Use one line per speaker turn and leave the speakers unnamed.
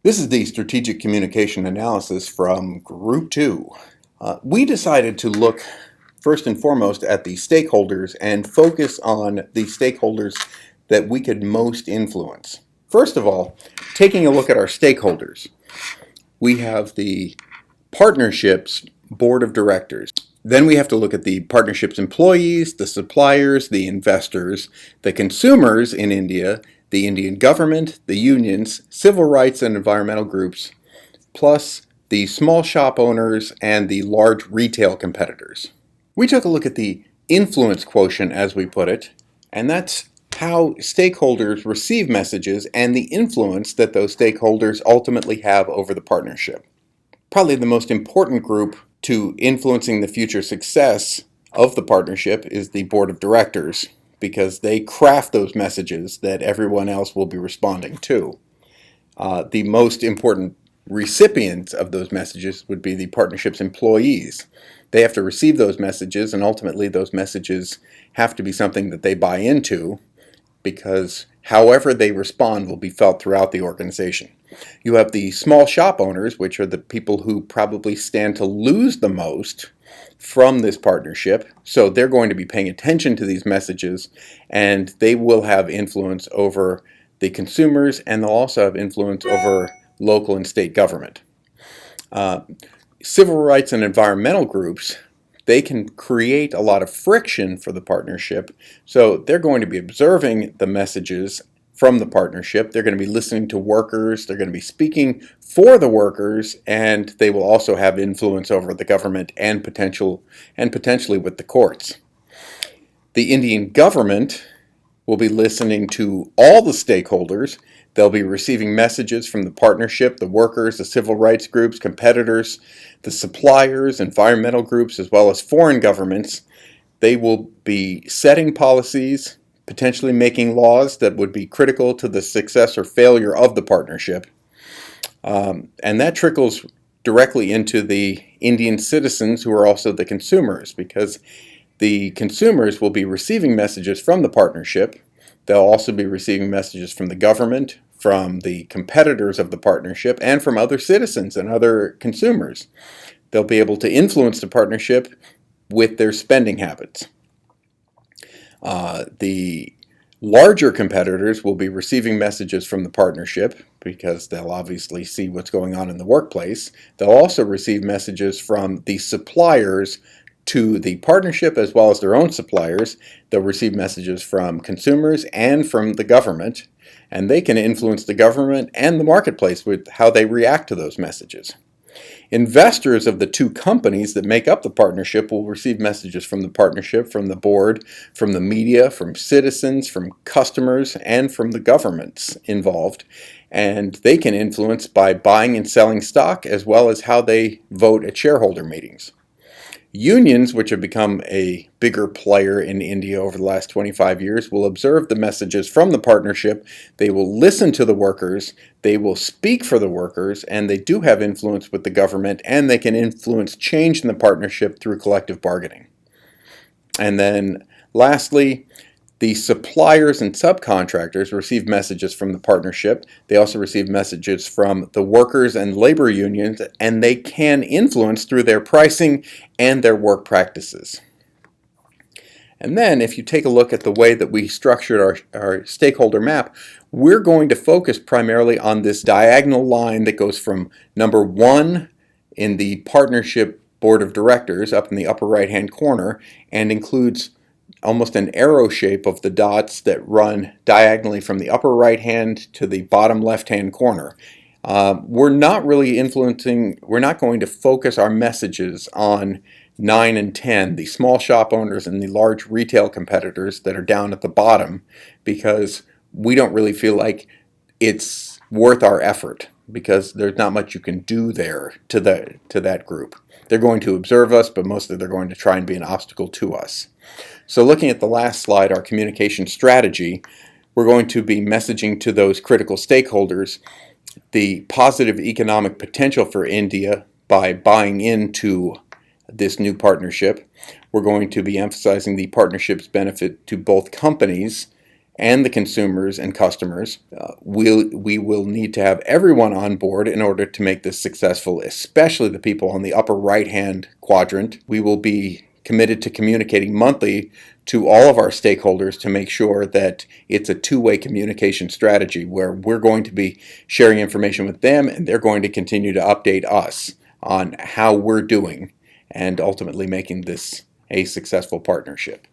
This is the strategic communication analysis from Group 2. We decided to look first and foremost at the stakeholders and focus on the stakeholders that we could most influence. First of all, taking a look at our stakeholders, we have the partnerships board of directors. Then we have to look at the partnership's employees, the suppliers, the investors, the consumers in India, the Indian government, the unions, civil rights and environmental groups, plus the small shop owners and the large retail competitors. We took a look at the influence quotient, as we put it, and that's how stakeholders receive messages and the influence that those stakeholders ultimately have over the partnership. Probably the most important group to influencing the future success of the partnership is the board of directors, because they craft those messages that everyone else will be responding to. The most important recipients of those messages would be the partnership's employees. They have to receive those messages, and ultimately those messages have to be something that they buy into, because however they respond will be felt throughout the organization. You have the small shop owners, which are the people who probably stand to lose the most from this partnership, so they're going to be paying attention to these messages, and they will have influence over the consumers, and they'll also have influence over local and state government. Civil rights and environmental groups, they can create a lot of friction for the partnership, so they're going to be observing the messages from the partnership. They're going to be listening to workers, they're going to be speaking for the workers, and they will also have influence over the government and potentially with the courts. The Indian government will be listening to all the stakeholders. They'll be receiving messages from the partnership, the workers, the civil rights groups, competitors, the suppliers, environmental groups, as well as foreign governments. They will be setting policies, potentially making laws that would be critical to the success or failure of the partnership. And that trickles directly into the Indian citizens, who are also the consumers, because the consumers will be receiving messages from the partnership. They'll also be receiving messages from the government, from the competitors of the partnership, and from other citizens and other consumers. They'll be able to influence the partnership with their spending habits. The larger competitors will be receiving messages from the partnership, because they'll obviously see what's going on in the workplace. They'll also receive messages from the suppliers to the partnership, as well as their own suppliers. They'll receive messages from consumers and from the government, and they can influence the government and the marketplace with how they react to those messages. Investors of the two companies that make up the partnership will receive messages from the partnership, from the board, from the media, from citizens, from customers, and from the governments involved. And they can influence by buying and selling stock, as well as how they vote at shareholder meetings. Unions, which have become a bigger player in India over the last 25 years, will observe the messages from the partnership. They will listen to the workers, they will speak for the workers, and they do have influence with the government, and they can influence change in the partnership through collective bargaining. And then lastly, the suppliers and subcontractors receive messages from the partnership. They also receive messages from the workers and labor unions, and they can influence through their pricing and their work practices. And then if you take a look at the way that we structured our stakeholder map, we're going to focus primarily on this diagonal line that goes from number 1 in the partnership board of directors up in the upper right hand corner, and includes almost an arrow shape of the dots that run diagonally from the upper right hand to the bottom left hand corner. We're not going to focus our messages on 9 and 10, the small shop owners and the large retail competitors that are down at the bottom, because we don't really feel like it's worth our effort, because there's not much you can do there to that group. They're going to observe us, but mostly they're going to try and be an obstacle to us. So looking at the last slide, our communication strategy, we're going to be messaging to those critical stakeholders the positive economic potential for India by buying into this new partnership. We're going to be emphasizing the partnership's benefit to both companies, and the consumers and customers. We will need to have everyone on board in order to make this successful, especially the people on the upper right-hand quadrant. We will be committed to communicating monthly to all of our stakeholders to make sure that it's a two-way communication strategy where we're going to be sharing information with them and they're going to continue to update us on how we're doing and ultimately making this a successful partnership.